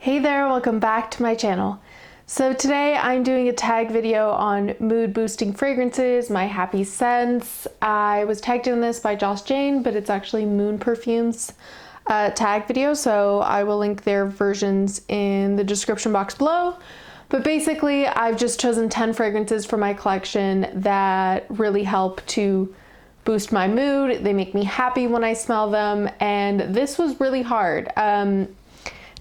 Hey there, welcome back to my channel. So today I'm doing a tag video on mood boosting fragrances, my happy scents. I was tagged in this by Josh Jane, but it's actually Moon Perfumes tag video, so I will link their versions in the description box below. But basically I've just chosen 10 fragrances for my collection that really help to boost my mood. They make me happy when I smell them, and this was really hard.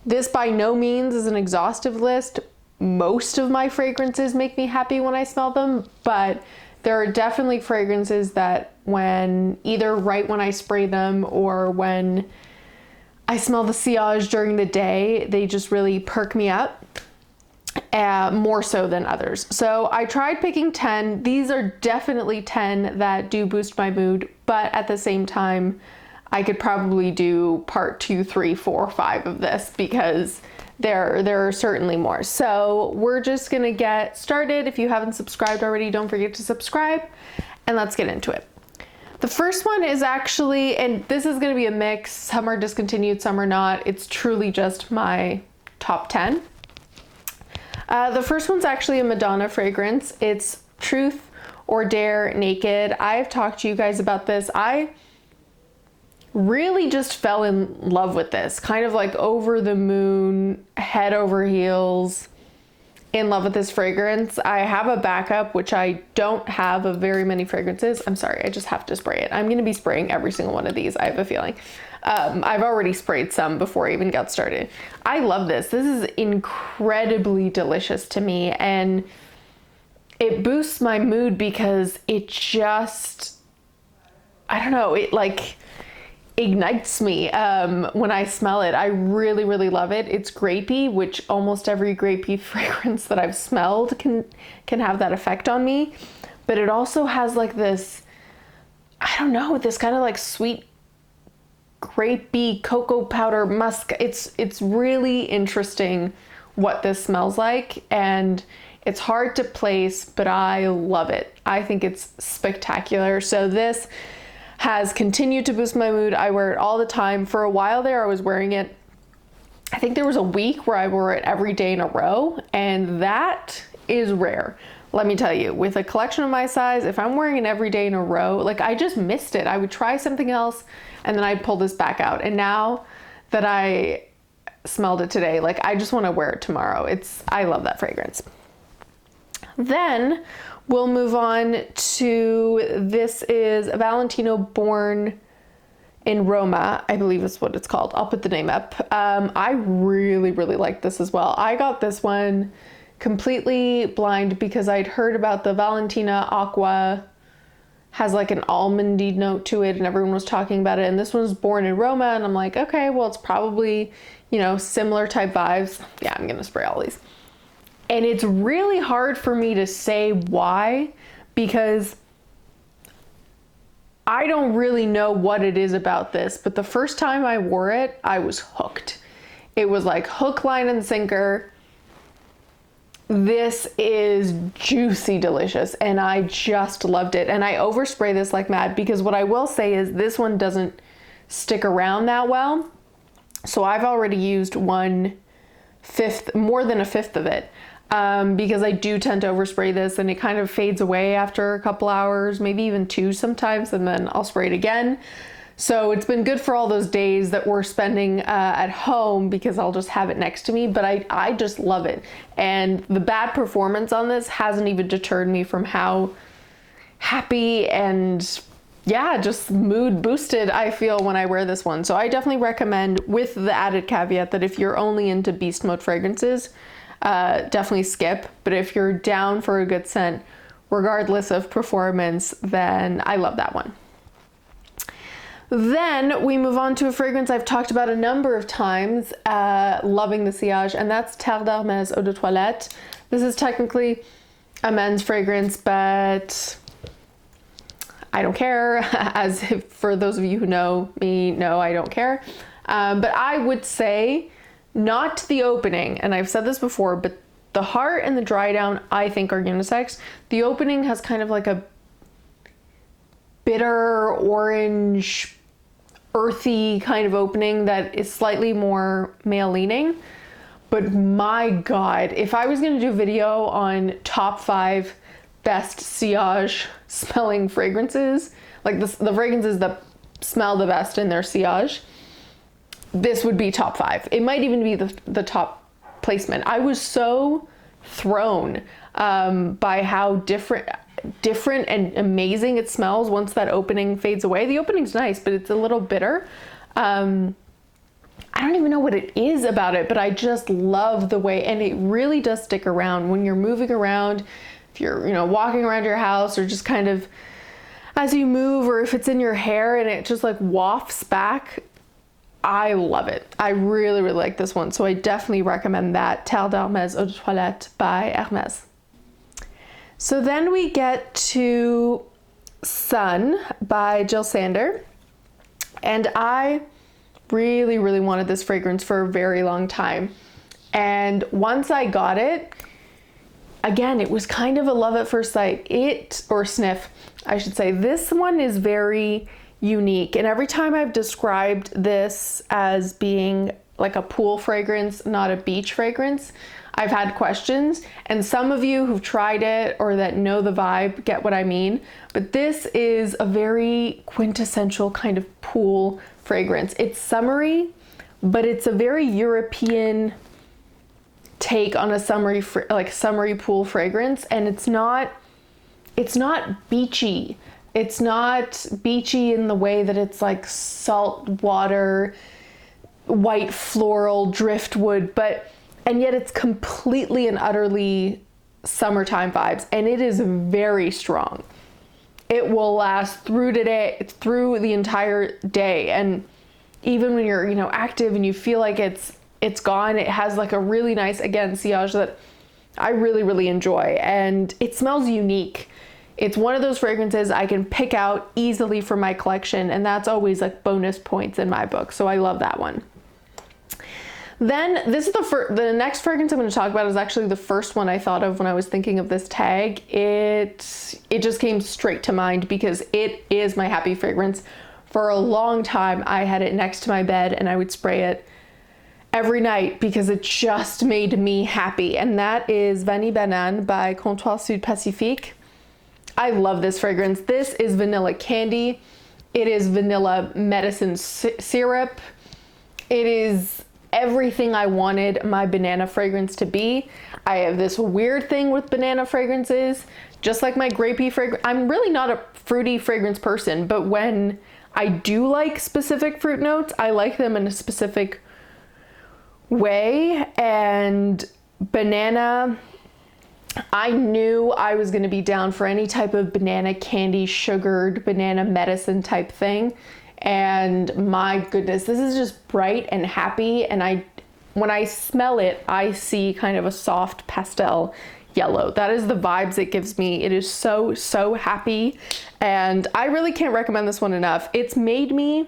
This by no means is an exhaustive list. Most of my fragrances make me happy when I smell them, but there are definitely fragrances that when either right when I spray them or when I smell the sillage during the day, they just really perk me up, more so than others. So I tried picking 10. These are definitely 10 that do boost my mood, but at the same time, I could probably do part 2, 3, 4, 5 of this because there are certainly more. So we're just gonna get started. If you haven't subscribed already, don't forget to subscribe, and let's get into it. The first one is actually, and this is gonna be a mix, some are discontinued, some are not. It's truly just my top 10. The first one's actually a Madonna fragrance. It's Truth or Dare Naked. I've talked to you guys about this. I really just fell in love with this, kind of like over the moon, head over heels, in love with this fragrance. I have a backup, which I don't have of very many fragrances. I'm sorry, I just have to spray it. I'm gonna be spraying every single one of these, I have a feeling. I've already sprayed some before I even got started. I love this. This is incredibly delicious to me, and it boosts my mood because it just, I don't know, it like ignites me when I smell it. I really, really love it. It's grapey, which almost every grapey fragrance that I've smelled can have that effect on me. But it also has like this, I don't know, this kind of like sweet grapey cocoa powder musk. It's really interesting what this smells like, and it's hard to place, but I love it. I think it's spectacular. So this has continued to boost my mood. I wear it all the time. For a while there, I was wearing it. I think there was a week where I wore it every day in a row, and that is rare. Let me tell you, with a collection of my size, if I'm wearing it every day in a row, like I just missed it. I would try something else and then I'd pull this back out. And now that I smelled it today, like I just want to wear it tomorrow. I love that fragrance. Then we'll move on to, this is Valentino Born in Roma, I believe is what it's called. I'll put the name up. I really, really like this as well. I got this one completely blind because I'd heard about the Valentina Aqua, has like an almondy note to it, and everyone was talking about it. And this one's Born in Roma, and I'm like, okay, well, it's probably, you know, similar type vibes. Yeah, I'm gonna spray all these. And it's really hard for me to say why, because I don't really know what it is about this, but the first time I wore it, I was hooked. It was like hook, line, and sinker. This is juicy delicious, and I just loved it. And I overspray this like mad because what I will say is this one doesn't stick around that well. So I've already used 1/5, more than 1/5 of it. Because I do tend to overspray this and it kind of fades away after a couple hours, maybe even 2 sometimes, and then I'll spray it again. So it's been good for all those days that we're spending at home because I'll just have it next to me, but I just love it. And the bad performance on this hasn't even deterred me from how happy and yeah, just mood boosted I feel when I wear this one. So I definitely recommend, with the added caveat that if you're only into beast mode fragrances, definitely skip. But if you're down for a good scent, regardless of performance, then I love that one. Then we move on to a fragrance I've talked about a number of times, loving the sillage, and that's Terre Hermes Eau de Toilette. This is technically a men's fragrance, but I don't care, as if, for those of you who know me, know I don't care. But I would say not the opening, and I've said this before, but the heart and the dry down I think are unisex. The opening has kind of like a bitter orange, earthy kind of opening that is slightly more male leaning. but my God, if I was gonna do a video on top 5 best sillage smelling fragrances, like the fragrances that smell the best in their sillage, this would be top 5. It might even be the top placement. I was so thrown by how different and amazing it smells once that opening fades away. The opening's nice, but it's a little bitter. I don't even know what it is about it, but I just love the way, and it really does stick around when you're moving around, if you're, you know, walking around your house, or just kind of as you move, or if it's in your hair and it just like wafts back. I love it. I really, really like this one. So I definitely recommend that. Terre d'Hermes Eau de Toilette by Hermes. So then we get to Sun by Jil Sander. And I really, really wanted this fragrance for a very long time. And once I got it, again, it was kind of a love at first sight. Or sniff, I should say. This one is very unique. And every time I've described this as being like a pool fragrance, not a beach fragrance, I've had questions. And some of you who've tried it or that know the vibe get what I mean. But this is a very quintessential kind of pool fragrance. It's summery, but it's a very European take on a summery pool fragrance. And it's not beachy. It's not beachy in the way that it's like salt water, white floral, driftwood, and yet it's completely and utterly summertime vibes, and it is very strong. It will last through the entire day, and even when you're, you know, active and you feel like it's gone, it has like a really nice, again, sillage that I really, really enjoy, and it smells unique. It's one of those fragrances I can pick out easily for my collection, and that's always like bonus points in my book. So I love that one. Then this is the next fragrance I'm going to talk about is actually the first one I thought of when I was thinking of this tag. It just came straight to mind because it is my happy fragrance. For a long time, I had it next to my bed and I would spray it every night because it just made me happy. And that is Vanille Banane by Comptoir Pacifique. I love this fragrance. This is vanilla candy. It is vanilla medicine syrup. It is everything I wanted my banana fragrance to be. I have this weird thing with banana fragrances, just like my grapey fragrance. I'm really not a fruity fragrance person, but when I do like specific fruit notes, I like them in a specific way. And banana, I knew I was going to be down for any type of banana candy, sugared banana medicine type thing. And my goodness, this is just bright and happy. And when I smell it, I see kind of a soft pastel yellow. That is the vibes it gives me. It is so, so happy. And I really can't recommend this one enough. It's made me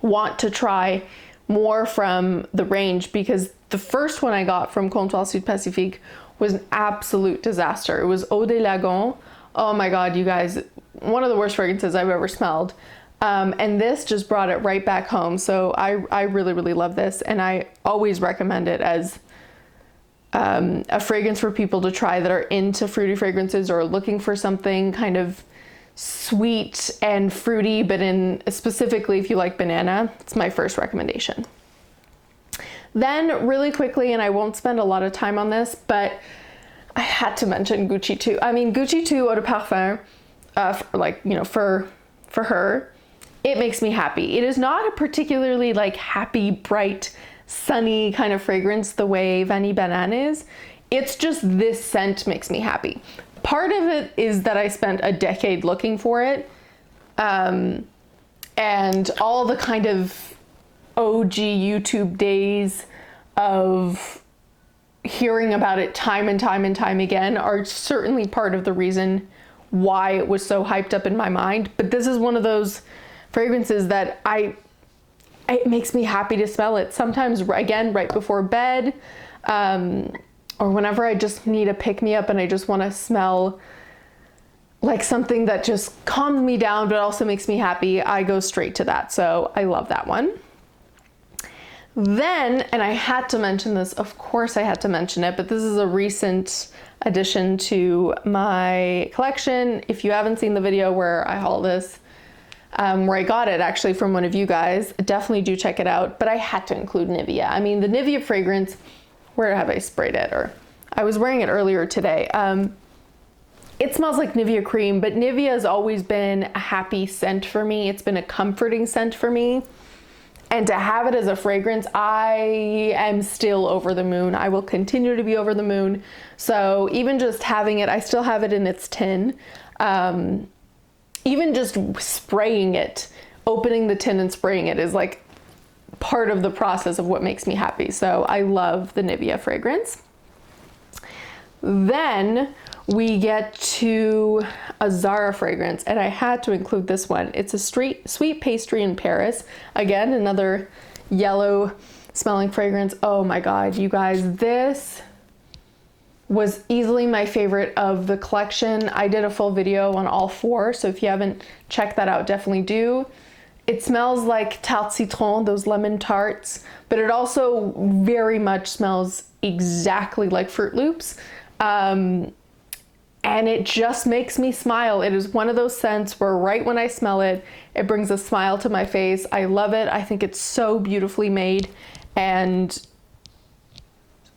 want to try more from the range because the first one I got from Comptoir Pacifique was an absolute disaster. It was Eau de Lagon. Oh my God, you guys, one of the worst fragrances I've ever smelled. And this just brought it right back home. So I really, really love this. And I always recommend it as a fragrance for people to try that are into fruity fragrances or looking for something kind of sweet and fruity, but specifically if you like banana, it's my first recommendation. Then really quickly, and I won't spend a lot of time on this, but I had to mention Gucci 2. I mean, Gucci 2 Eau de Parfum, for her, it makes me happy. It is not a particularly like happy, bright, sunny kind of fragrance the way Vanille Banane is. It's just this scent makes me happy. Part of it is that I spent a decade looking for it. And all the kind of OG YouTube days of hearing about it time and time and time again are certainly part of the reason why it was so hyped up in my mind. But this is one of those fragrances that it makes me happy to smell it. Sometimes, again, right before bed, or whenever I just need a pick-me-up and I just want to smell like something that just calms me down but also makes me happy, I go straight to that. So I love that one. Then, and I had to mention this, of course I had to mention it, but this is a recent addition to my collection. If you haven't seen the video where I haul this, where I got it actually from one of you guys, definitely do check it out. But I had to include Nivea. I mean, the Nivea fragrance, where have I sprayed it? Or I was wearing it earlier today. It smells like Nivea cream, but Nivea has always been a happy scent for me. It's been a comforting scent for me. And to have it as a fragrance, I am still over the moon. I will continue to be over the moon. So even just having it, I still have it in its tin. Even just spraying it, opening the tin and spraying it is like part of the process of what makes me happy. So I love the Nivea fragrance. Then we get to a Zara fragrance, and I had to include this one. It's a sweet pastry in Paris. Again, another yellow smelling fragrance. Oh my God, you guys, this was easily my favorite of the collection. I did a full video on all four, so if you haven't checked that out, definitely do. It smells like tarte citron, those lemon tarts, but it also very much smells exactly like Fruit Loops. And it just makes me smile. It is one of those scents where right when I smell it, it brings a smile to my face. I love it. I think it's so beautifully made and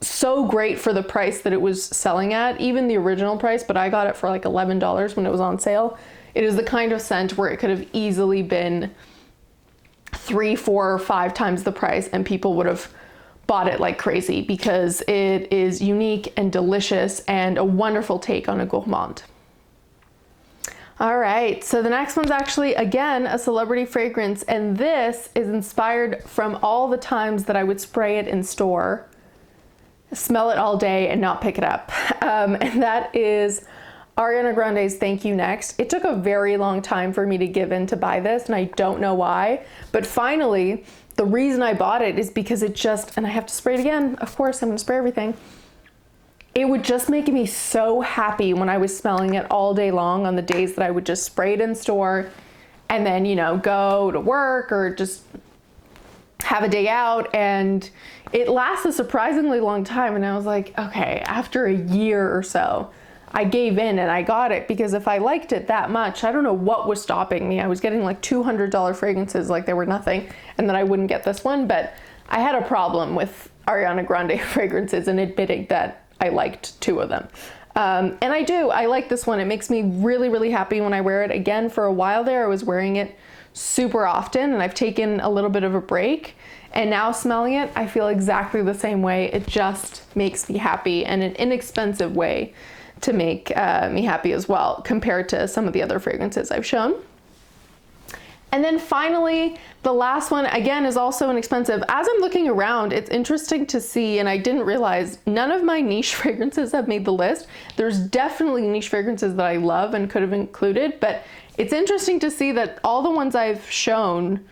so great for the price that it was selling at, even the original price, but I got it for like $11 when it was on sale. It is the kind of scent where it could have easily been 3, 4, or 5 times the price and people would have bought it like crazy because it is unique and delicious and a wonderful take on a gourmand. All right, so the next one's actually, again, a celebrity fragrance, and this is inspired from all the times that I would spray it in store, smell it all day and not pick it up. And that is Ariana Grande's Thank You Next. It took a very long time for me to give in to buy this, and I don't know why, but finally, the reason I bought it is because it just, and I have to spray it again, of course, I'm gonna spray everything. It would just make me so happy when I was smelling it all day long on the days that I would just spray it in store and then, you know, go to work or just have a day out, and it lasts a surprisingly long time. And I was like, okay, after a year or so, I gave in and I got it because if I liked it that much, I don't know what was stopping me. I was getting like $200 fragrances like they were nothing, and then I wouldn't get this one. But I had a problem with Ariana Grande fragrances and admitting that I liked 2 of them. And I like this one. It makes me really, really happy when I wear it. Again, for a while there, I was wearing it super often and I've taken a little bit of a break, and now smelling it, I feel exactly the same way. It just makes me happy, and an inexpensive way to make me happy as well, compared to some of the other fragrances I've shown. And then finally, the last one, again, is also inexpensive. As I'm looking around, it's interesting to see, and I didn't realize, none of my niche fragrances have made the list. There's definitely niche fragrances that I love and could have included, but it's interesting to see that all the ones I've shown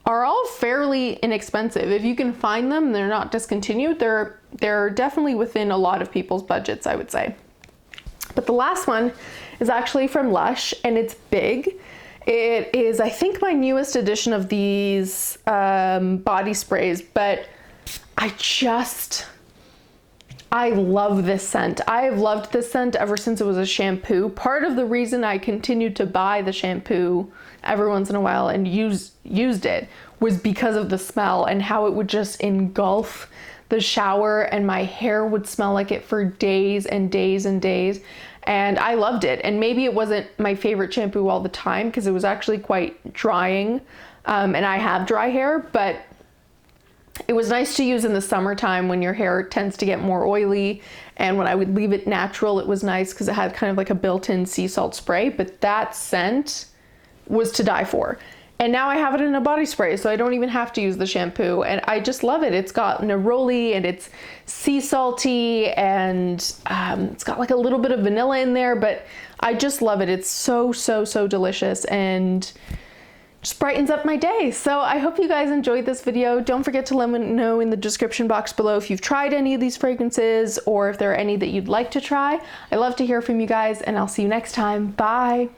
are all fairly inexpensive. If you can find them, they're not discontinued. They're definitely within a lot of people's budgets, I would say. But the last one is actually from Lush, and it's big. It is, I think, my newest edition of these body sprays, but I love this scent. I have loved this scent ever since it was a shampoo. Part of the reason I continued to buy the shampoo every once in a while and used it was because of the smell and how it would just engulf the shower, and my hair would smell like it for days and days and days. And I loved it. And maybe it wasn't my favorite shampoo all the time because it was actually quite drying. And I have dry hair, but it was nice to use in the summertime when your hair tends to get more oily. And when I would leave it natural, it was nice because it had kind of like a built-in sea salt spray, but that scent was to die for. And now I have it in a body spray, so I don't even have to use the shampoo. And I just love it. It's got neroli and it's sea salty, and it's got like a little bit of vanilla in there, but I just love it. It's so, so, so delicious and just brightens up my day. So I hope you guys enjoyed this video. Don't forget to let me know in the description box below if you've tried any of these fragrances or if there are any that you'd like to try. I love to hear from you guys, and I'll see you next time. Bye.